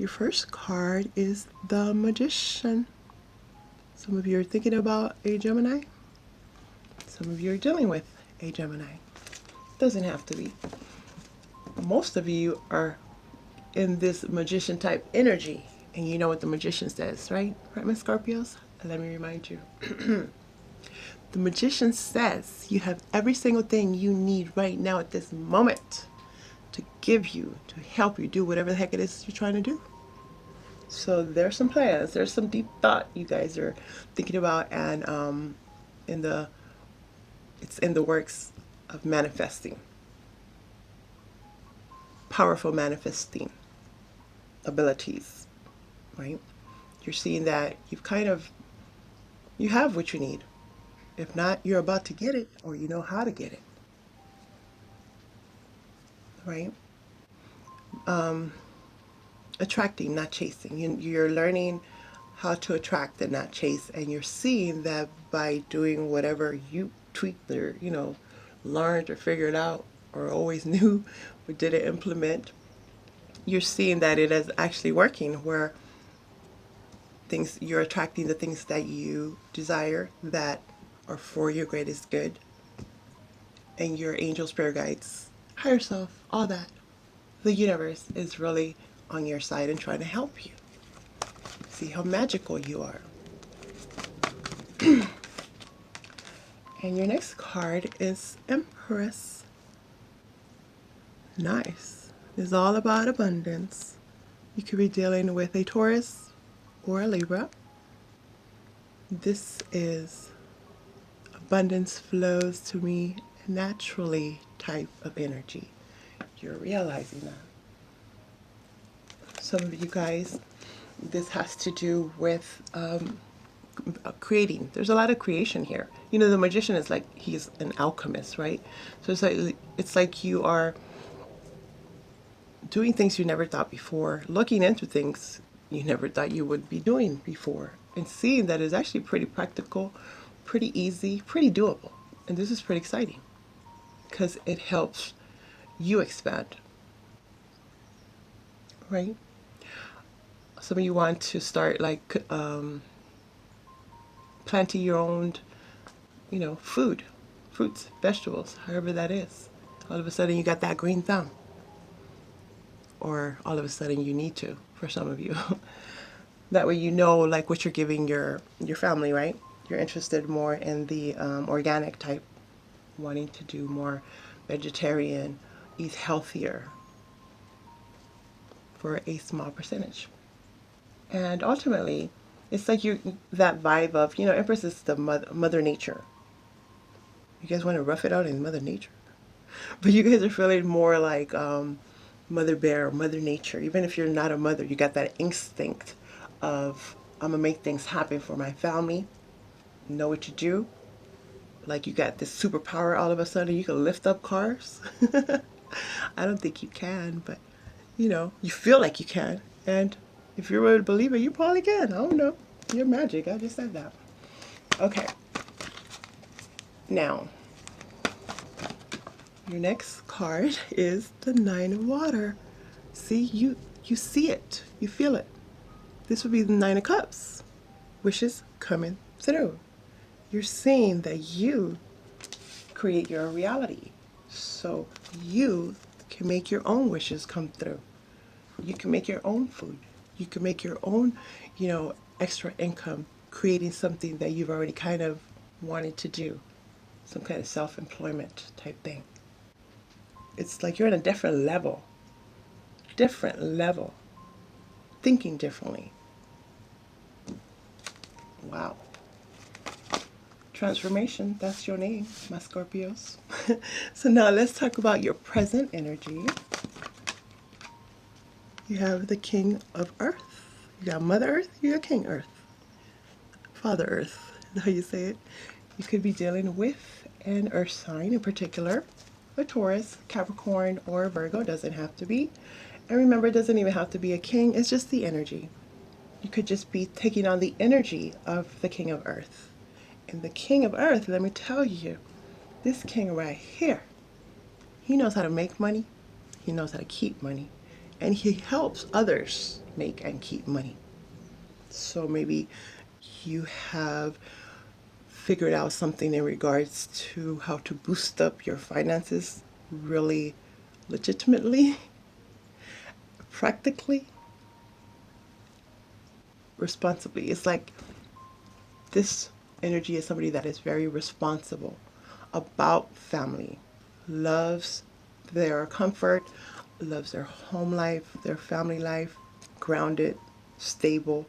Your first card is the Magician. Some of you are thinking about a Gemini. Some of you are dealing with a Gemini. Doesn't have to be. Most of you are in this magician type energy, and you know what the magician says, right? Right, my Scorpios? Let me remind you. The magician says you have every single thing you need right now at this moment to give you, to help you do whatever the heck it is you're trying to do. So there's some plans, there's some deep thought you guys are thinking about, and it's in the works of manifesting. Powerful manifesting abilities, right? You're seeing that you have what you need. If not, you're about to get it, or you know how to get it, right? Attracting, not chasing. You're learning how to attract and not chase, and you're seeing that by doing whatever you tweaked or learned or figured out or always knew or didn't implement, you're seeing that it is actually working, where you're attracting the things that you desire, that are for your greatest good, and your angel, spirit guides, higher self, all that. The universe is really on your side and trying to help you. See how magical you are. And your next card is Empress. Nice. It's all about abundance. You could be dealing with a Taurus or a Libra. This is abundance flows to me naturally type of energy. You're realizing that. Some of you guys, this has to do with creating. There's a lot of creation here. The magician is like, he's an alchemist, right? So it's like you are doing things you never thought before, looking into things you never thought you would be doing before, and seeing that it's actually pretty practical, pretty easy, pretty doable. And this is pretty exciting because it helps you expand, right? Some of you want to start like planting your own, food, fruits, vegetables, however that is. All of a sudden you got that green thumb. Or all of a sudden you need to, for some of you. That way like what you're giving your family, right? You're interested more in the organic type, wanting to do more vegetarian, eat healthier for a small percentage. And ultimately, it's like that vibe of, Empress is the mother nature. You guys want to rough it out in Mother Nature? But you guys are feeling more like Mother Bear, Mother Nature. Even if you're not a mother, you got that instinct of, I'm going to make things happen for my family. Know what you do. Like you got this superpower all of a sudden. You can lift up cars. I don't think you can, but you feel like you can. And if you're a believer, you probably can. I don't know. You're magic. I just said that. Okay. Now, your next card is the Nine of Water. See, you see it. You feel it. This would be the Nine of Cups. Wishes coming through. You're seeing that you create your reality. So you can make your own wishes come through. You can make your own food. You can make your own, extra income, creating something that you've already kind of wanted to do. Some kind of self-employment type thing. It's like you're on a different level. Thinking differently. Wow. Transformation, that's your name, my Scorpios. So now let's talk about your present energy. You have the King of Earth. You got Mother Earth, you got King Earth. Father Earth, is how you say it. You could be dealing with an earth sign in particular, a Taurus, Capricorn, or Virgo. Doesn't have to be. And remember, it doesn't even have to be a king. It's just the energy. You could just be taking on the energy of the King of Earth. And the King of Earth, let me tell you, this king right here, he knows how to make money. He knows how to keep money. and he helps others make and keep money. So maybe you have figured out something in regards to how to boost up your finances really legitimately, practically, responsibly. It's like this energy is somebody that is very responsible about family, loves their comfort, loves their home life, their family life, grounded, stable.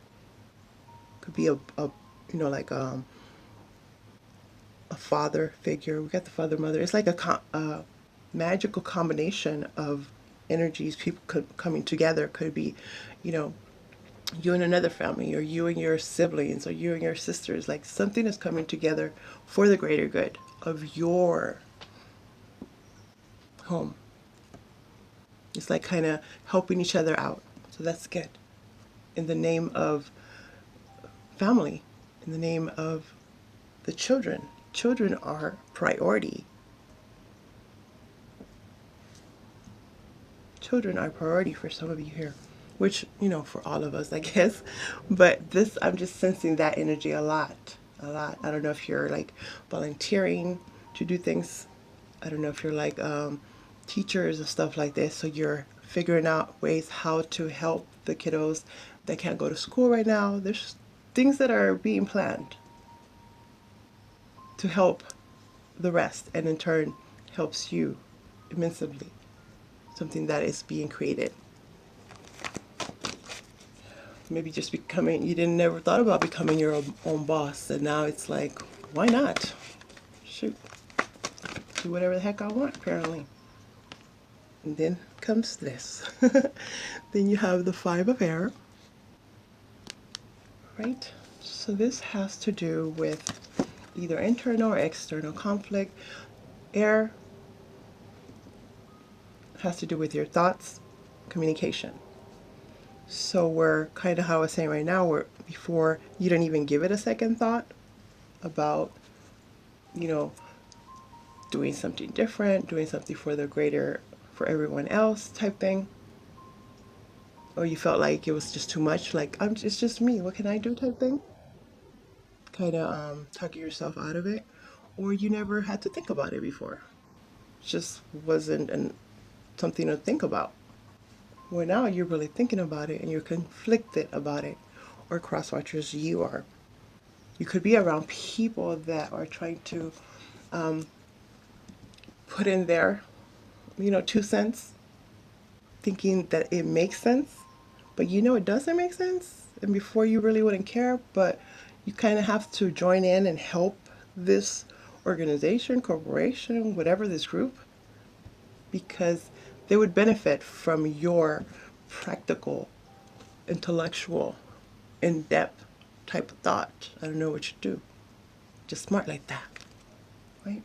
Could be like a father figure. We got the father mother. It's like a magical combination of energies. People coming together. Could be, you know, you and another family, or you and your siblings, or you and your sisters. Like something is coming together for the greater good of your home. It's like kind of helping each other out. So that's good. In the name of family, in the name of the children. Children are priority. Children are priority for some of you here, which, you know, for all of us, I guess. But this, I'm just sensing that energy a lot, a lot. I don't know if you're like volunteering to do things. I don't know if you're like teachers and stuff like this. So you're figuring out ways how to help the kiddos that can't go to school right now. There's things that are being planned to help the rest, and in turn helps you immensely. Something that is being created. Maybe just becoming, you didn't never thought about becoming your own boss, and now it's like, why not? Shoot, do whatever the heck I want, apparently. And then comes this. Then you have the Five of Air, right? So this has to do with either internal or external conflict. Air has to do with your thoughts, communication. So we're kind of how I was saying right now, where before you don't even give it a second thought about, you know, doing something different, doing something for the greater, for everyone else type thing. Or you felt like it was just too much, like it's just me, what can I do type thing. Kind of tucking yourself out of it. Or you never had to think about it before. It just wasn't something to think about. Well, now you're really thinking about it and you're conflicted about it, or cross watchers you are. You could be around people that are trying to put in their, 2 cents, thinking that it makes sense, but it doesn't make sense. And before you really wouldn't care, but you kind of have to join in and help this organization, corporation, whatever, this group, because they would benefit from your practical, intellectual, in-depth type of thought. I don't know what you do. Just smart like that, right?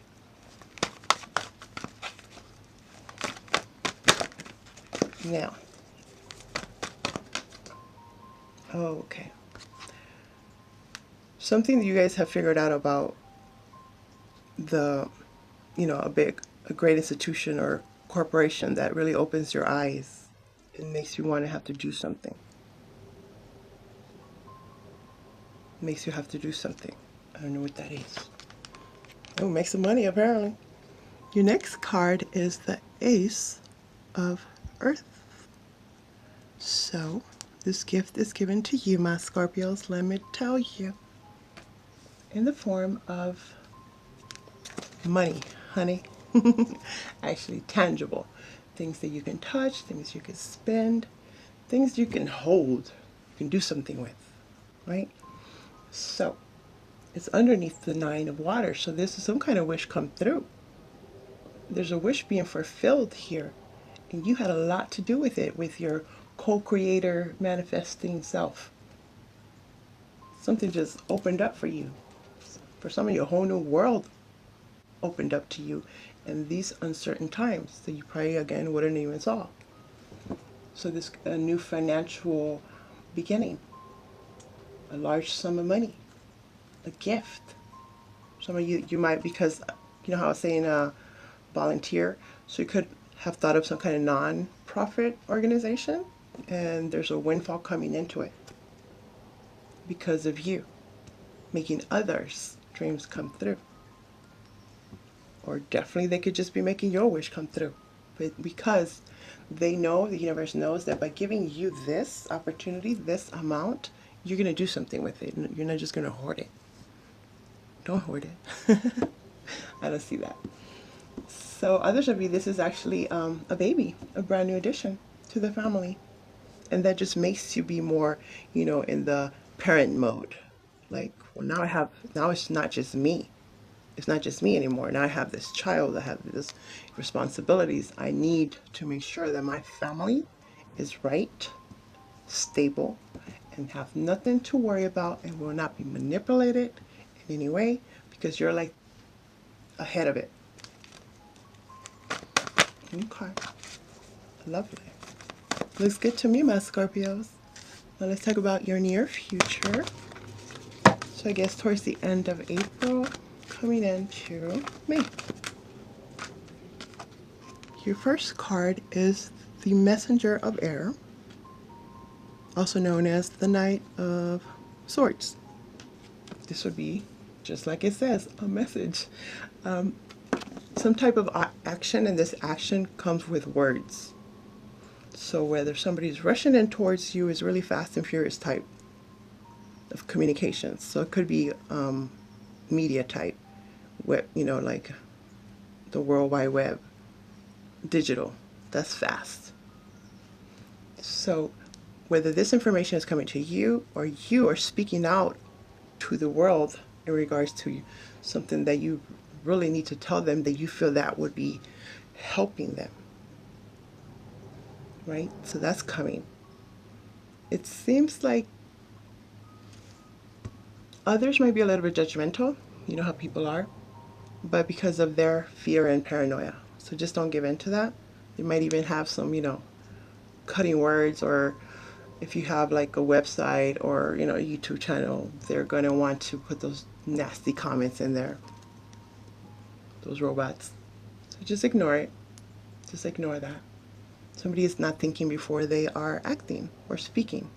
Now, okay. Something that you guys have figured out about the, a great institution or corporation that really opens your eyes and makes you want to have to do something. Makes you have to do something. I don't know what that is. Oh, make some money apparently. Your next card is the Ace of Earth. So, this gift is given to you, my Scorpios, let me tell you, in the form of money, honey. Actually tangible. Things that you can touch, things you can spend, things you can hold, you can do something with, right? So, it's underneath the Nine of Water, so this is some kind of wish come through. There's a wish being fulfilled here, and you had a lot to do with it, with your co-creator manifesting self. Something just opened up for you. For some of you, a whole new world opened up to you in these uncertain times that you probably again wouldn't even saw. So this a new financial beginning, a large sum of money, a gift. Some of you might, because you know how I was saying volunteer, so you could have thought of some kind of non-profit nonprofit organization, and there's a windfall coming into it because of you making others' dreams come through. Or definitely they could just be making your wish come through. But because they know, the universe knows that by giving you this opportunity, this amount, you're going to do something with it. You're not just going to hoard it. Don't hoard it. I don't see that. So others of you, this is actually a baby, a brand new addition to the family. And that just makes you be more, in the parent mode. Like, well, now it's not just me. It's not just me anymore. Now I have this child. I have this responsibilities. I need to make sure that my family is right, stable, and have nothing to worry about and will not be manipulated in any way because you're like ahead of it. Okay. Lovely. Looks good to me, my Scorpios. Now let's talk about your near future. So I guess towards the end of April, coming into May. Your first card is the Messenger of Air, also known as the Knight of Swords. This would be, just like it says, a message. Some type of action, and this action comes with words. So whether somebody's rushing in towards you is really fast and furious type of communications. So it could be media type, web, like the World Wide Web, digital. That's fast. So whether this information is coming to you or you are speaking out to the world in regards to something that you really need to tell them that you feel that would be helping them. Right? So that's coming. It seems like others might be a little bit judgmental. You know how people are. But because of their fear and paranoia. So just don't give in to that. They might even have some, cutting words, or if you have like a website or, a YouTube channel, they're going to want to put those nasty comments in there. Those robots. So just ignore it. Just ignore that. Somebody is not thinking before they are acting or speaking.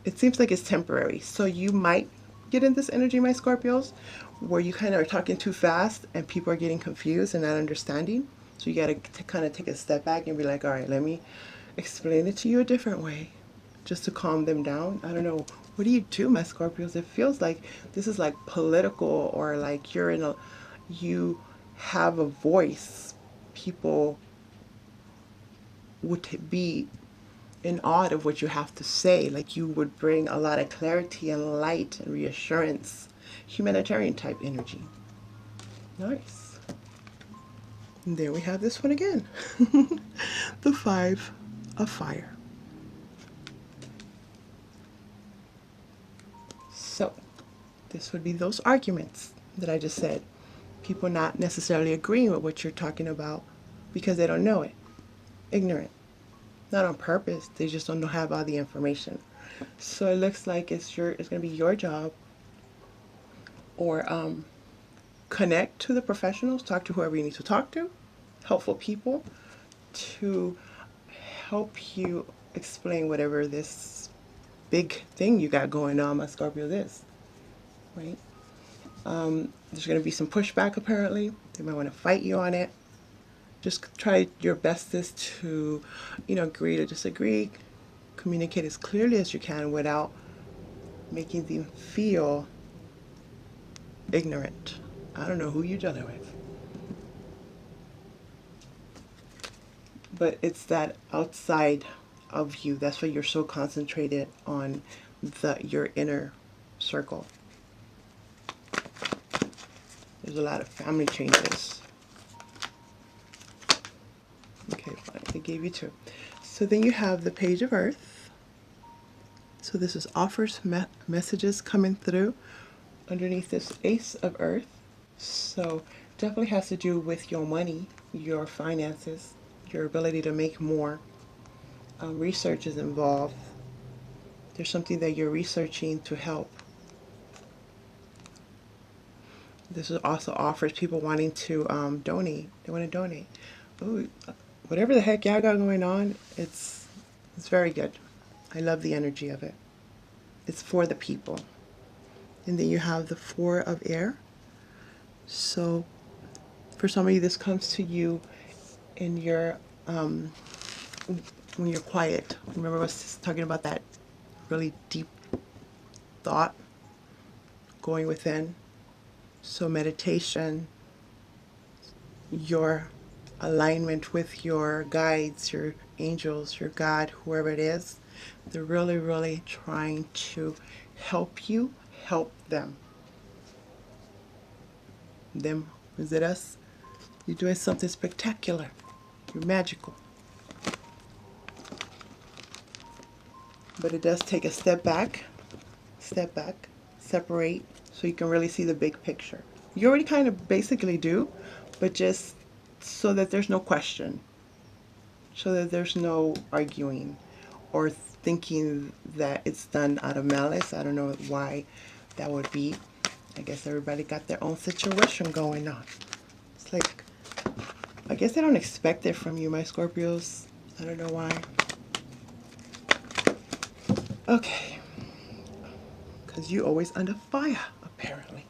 It seems like it's temporary. So you might get in this energy, my Scorpios, where you kind of are talking too fast and people are getting confused and not understanding. So you got to kind of take a step back and be like, all right, let me explain it to you a different way, just to calm them down. I don't know. What do you do, my Scorpios? It feels like this is like political, or like you have a voice. People would be in awe of what you have to say. Like you would bring a lot of clarity and light and reassurance. Humanitarian type energy. Nice. And there we have this one again. The Five of Fire. So this would be those arguments that I just said. People not necessarily agreeing with what you're talking about because they don't know it. Ignorant. Not on purpose, they just don't have all the information. So it looks like it's going to be your job, or connect to the professionals, talk to whoever you need to talk to, helpful people, to help you explain whatever this big thing you got going on, my Scorpio, is. Right? There's going to be some pushback apparently. They might want to fight you on it. Just try your bestest to, agree to disagree, communicate as clearly as you can without making them feel ignorant. I don't know who you're dealing with. But it's that outside of you. That's why you're so concentrated on your inner circle. There's a lot of family changes. Okay, fine. I gave you two. So then you have the Page of Earth. So this is offers, messages coming through underneath this Ace of Earth. So definitely has to do with your money, your finances, your ability to make more. Research is involved. There's something that you're researching to help. This also offers people wanting to donate. They want to donate. Ooh, whatever the heck y'all got going on, it's very good. I love the energy of it. It's for the people. And then you have the Four of Air. So for somebody, this comes to you in your when you're quiet. Remember I was talking about that really deep thought going within. So meditation, your alignment with your guides, your angels, your God, whoever it is, they're really, really trying to help you help them. Them, is it us? You're doing something spectacular. You're magical. But it does take a step back, separate, so you can really see the big picture. You already kind of basically do, but just so that there's no question, so that there's no arguing or thinking that it's done out of malice. I don't know why that would be. I guess everybody got their own situation going on. It's like, I guess they don't expect it from you, my Scorpios. I don't know why. Okay. Because you always under fire, apparently.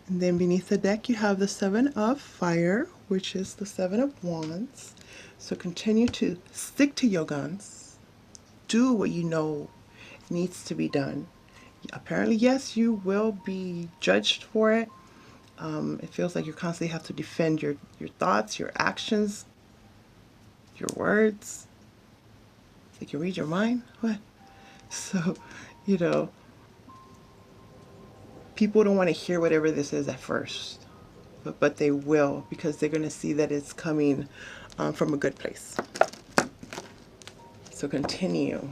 And then beneath the deck, you have the Seven of Fire, which is the Seven of Wands. So continue to stick to your guns. Do what you know needs to be done. Apparently, yes, you will be judged for it. It feels like you constantly have to defend your thoughts, your actions, your words. They can read your mind. What? So, you know, people don't want to hear whatever this is at first, but they will, because they're going to see that it's coming from a good place. So continue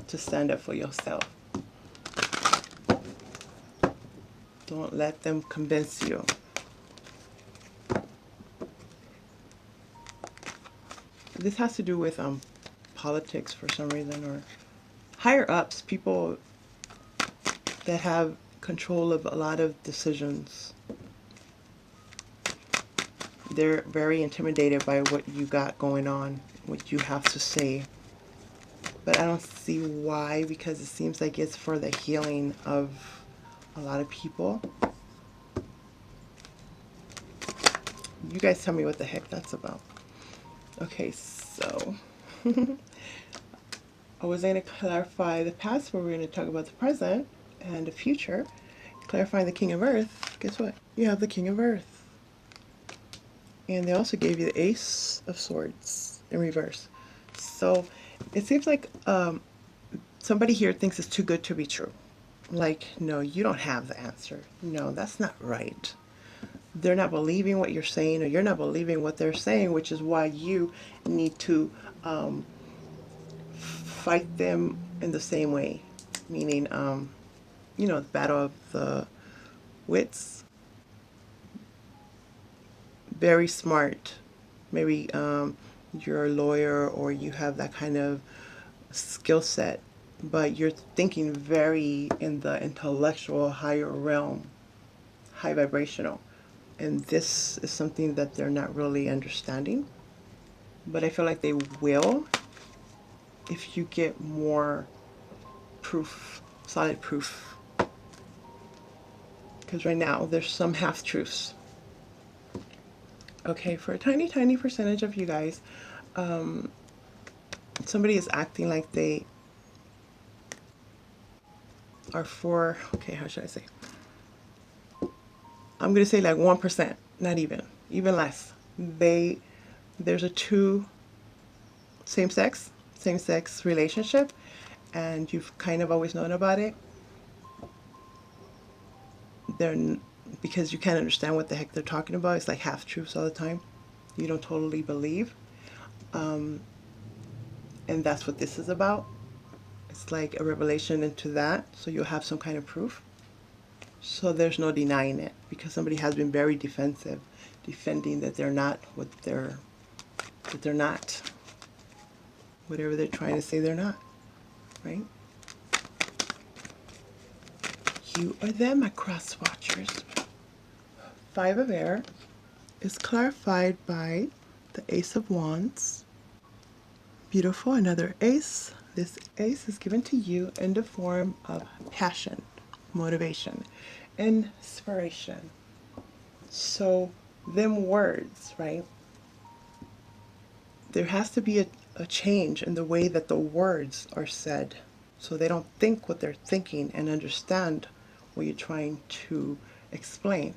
to stand up for yourself. Don't let them convince you. This has to do with politics for some reason, or higher ups, people that have control of a lot of decisions. They're very intimidated by what you got going on, what you have to say. But I don't see why, because it seems like it's for the healing of a lot of people. You guys tell me what the heck that's about. Okay, so I was going to clarify the past, but we're going to talk about the present and the future. Clarifying the King of Earth. Guess what? You have the King of Earth. And they also gave you the Ace of Swords in reverse. So it seems like somebody here thinks it's too good to be true. Like, no, you don't have the answer. No, that's not right. They're not believing what you're saying, or you're not believing what they're saying, which is why you need to fight them in the same way. Meaning, you know, the battle of the wits. Very smart. Maybe you're a lawyer, or you have that kind of skill set, but you're thinking very in the intellectual higher realm, high vibrational. And this is something that they're not really understanding. But I feel like they will if you get more proof, solid proof. Because right now there's some half-truths. Okay, for a tiny, tiny percentage of you guys, somebody is acting like they are for, okay, how should I say? I'm going to say like 1%, not even less. There's a same-sex relationship, and you've kind of always known about it. Because you can't understand what the heck they're talking about. It's like half-truths all the time. You don't totally believe. And that's what this is about. It's like a revelation into that, so you'll have some kind of proof. So there's no denying it, because somebody has been very defensive, defending that they're not what they're not. Whatever they're trying to say they're not, right? You are them, my cross watchers. Five of Air is clarified by the Ace of Wands. Beautiful, another ace. This ace is given to you in the form of passion, motivation, inspiration. So, them words, right? There has to be a change in the way that the words are said, so they don't think what they're thinking and understand what you're trying to explain.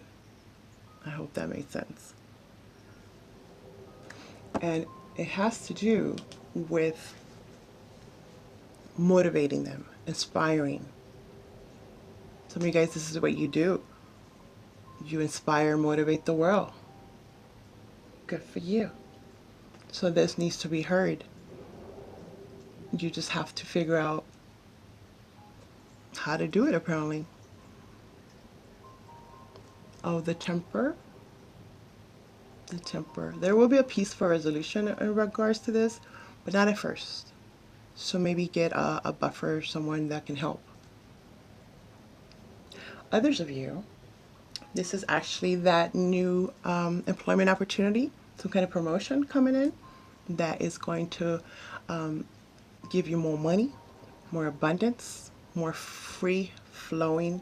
I hope that made sense. And it has to do with motivating them, inspiring. Some of you guys, this is what you do. You inspire, motivate the world. Good for you. So this needs to be heard. You just have to figure out how to do it, apparently. Oh, the Temper. The Temper. There will be a peaceful resolution in regards to this, but not at first. So maybe get a buffer, someone that can help. Others of you, this is actually that new employment opportunity, some kind of promotion coming in that is going to give you more money, more abundance, more free flowing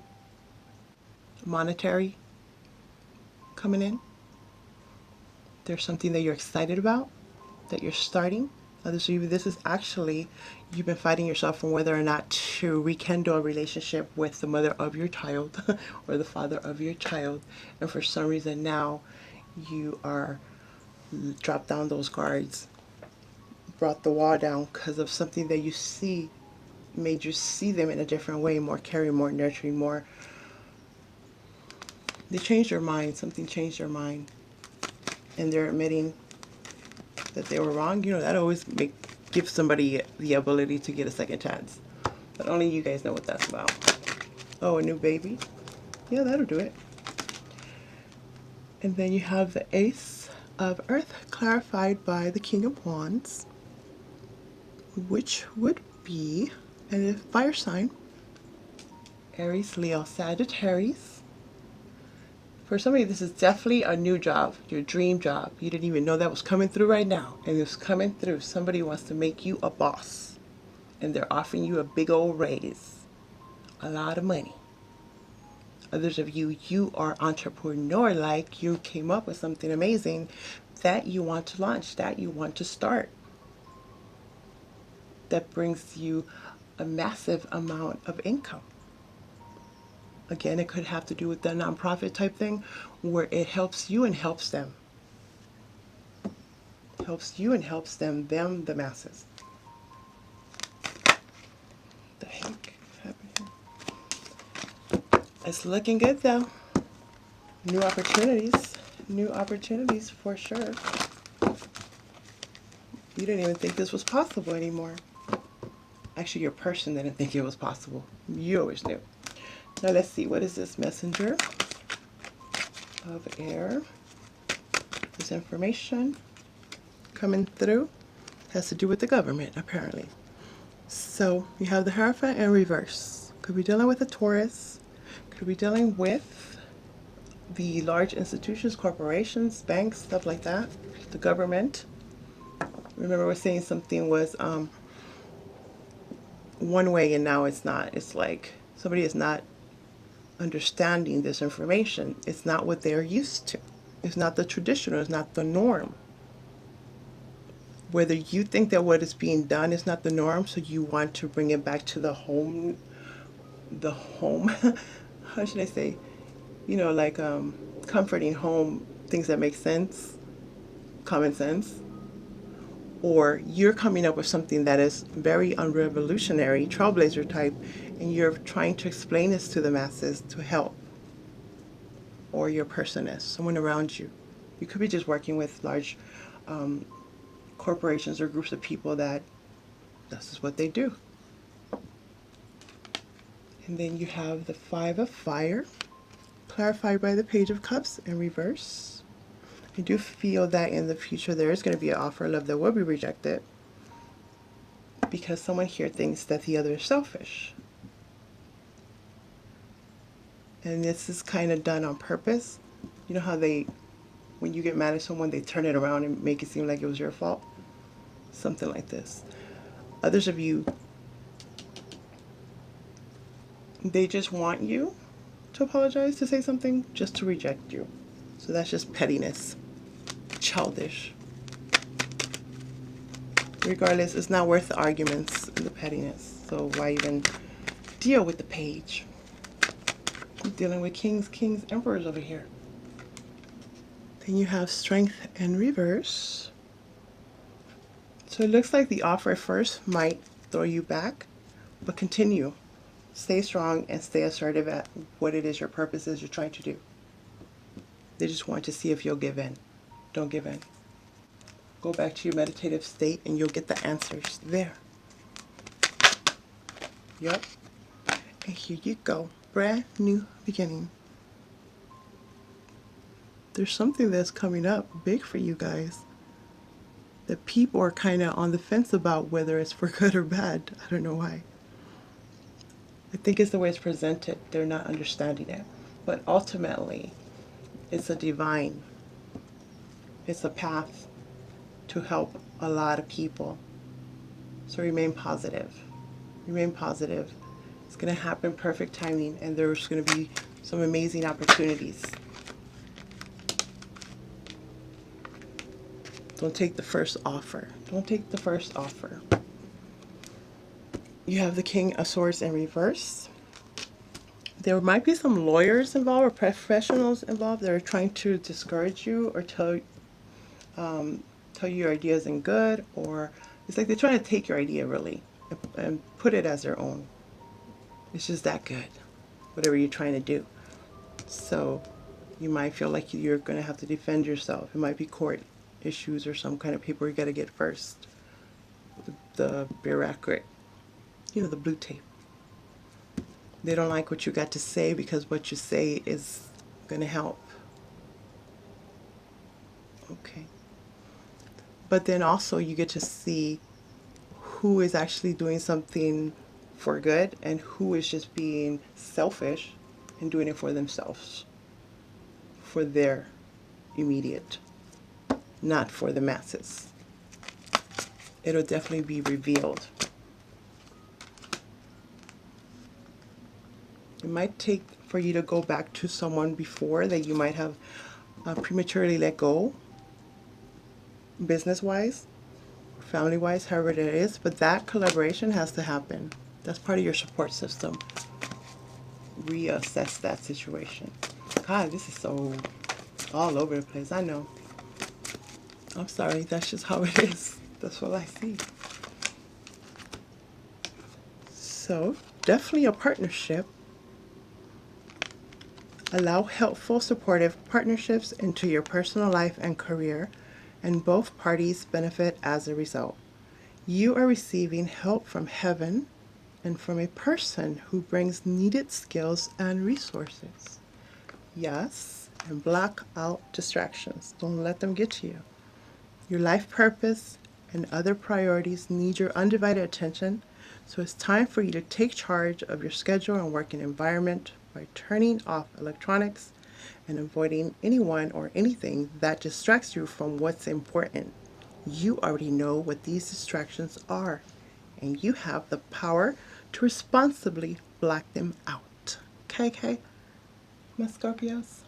monetary coming in. There's something that you're excited about, that you're starting. Others of you, this is actually, you've been fighting yourself on whether or not to rekindle a relationship with the mother of your child or the father of your child. And for some reason now you are dropped down those guards, brought the wall down because of something that you see, made you see them in a different way, more caring, more nurturing, more. They changed their mind, something changed their mind. And they're admitting that they were wrong. You know, that always gives somebody the ability to get a second chance. But only you guys know what that's about. Oh, a new baby? Yeah, that'll do it. And then you have the Ace of Earth clarified by the King of Wands, which would be a fire sign. Aries, Leo, Sagittarius. For some of you, this is definitely a new job, your dream job. You didn't even know that was coming through right now. And it's coming through. Somebody wants to make you a boss. And they're offering you a big old raise. A lot of money. Others of you, you are entrepreneur-like. You came up with something amazing that you want to launch, that you want to start. That brings you a massive amount of income. Again, it could have to do with the nonprofit type thing where it helps you and helps them. Helps you and helps them, the masses. The heck happened here? It's looking good though. New opportunities for sure. You didn't even think this was possible anymore. Actually, your person didn't think it was possible. You always knew. Now let's see, what is this messenger of air? This information coming through has to do with the government, apparently. So you have the Hierophant in reverse. Could be dealing with a Taurus. Could be dealing with the large institutions, corporations, banks, stuff like that. The government. Remember, we're saying something was one way and now it's not. It's like somebody is not understanding this information. It's not what they're used to. It's not the traditional, it's not the norm. Whether you think that what is being done is not the norm, so you want to bring it back to the home, how should I say, you know, like comforting home, things that make sense, common sense. Or you're coming up with something that is very unrevolutionary, trailblazer type, and you're trying to explain this to the masses to help. Or your person is, someone around you. You could be just working with large corporations or groups of people that this is what they do. And then you have the Five of Fire, clarified by the Page of Cups in reverse. I do feel that in the future there is going to be an offer of love that will be rejected because someone here thinks that the other is selfish. And this is kind of done on purpose. You know how they when you get mad at someone, they turn it around and make it seem like it was your fault. Something like this. Others of you, they just want you to apologize, to say something, just to reject you. So that's just pettiness, childish. Regardless, it's not worth the arguments and the pettiness. So why even deal with the page? I'm dealing with kings, emperors over here. Then you have strength and reverse. So it looks like the offer at first might throw you back, but continue. Stay strong and stay assertive at what it is your purpose is you're trying to do. They just want to see if you'll give in. Don't give in. Go back to your meditative state and you'll get the answers there. Yep. And here you go. Brand new beginning. There's something that's coming up big for you guys. The people are kind of on the fence about whether it's for good or bad. I don't know why. I think it's the way it's presented. They're not understanding it. But ultimately, it's a divine. It's a path to help a lot of people. So remain positive. Remain positive. It's going to happen perfect timing, and there's going to be some amazing opportunities. Don't take the first offer. Don't take the first offer. You have the King of Swords in reverse. There might be some lawyers involved or professionals involved that are trying to discourage you or tell you your idea isn't good, or it's like they're trying to take your idea really and put it as their own. It's just that good, whatever you're trying to do. So you might feel like you're going to have to defend yourself. It might be court issues or some kind of paper you got to get first. The bureaucrat, you know, the blue tape. They don't like what you got to say because what you say is going to help. Okay. But then also you get to see who is actually doing something for good and who is just being selfish and doing it for themselves, for their immediate, not for the masses. It'll definitely be revealed. It might take for you to go back to someone before that you might have prematurely let go, business-wise, family-wise, however it is, but that collaboration has to happen. That's part of your support system. Reassess that situation. God, this is so all over the place. I know. I'm sorry. That's just how it is. That's what I see. So, definitely a partnership. Allow helpful, supportive partnerships into your personal life and career, and both parties benefit as a result. You are receiving help from heaven and from a person who brings needed skills and resources. Yes, and block out distractions. Don't let them get to you. Your life purpose and other priorities need your undivided attention, so it's time for you to take charge of your schedule and working environment by turning off electronics and avoiding anyone or anything that distracts you from what's important. You already know what these distractions are, and you have the power to responsibly block them out. Okay, my Scorpios?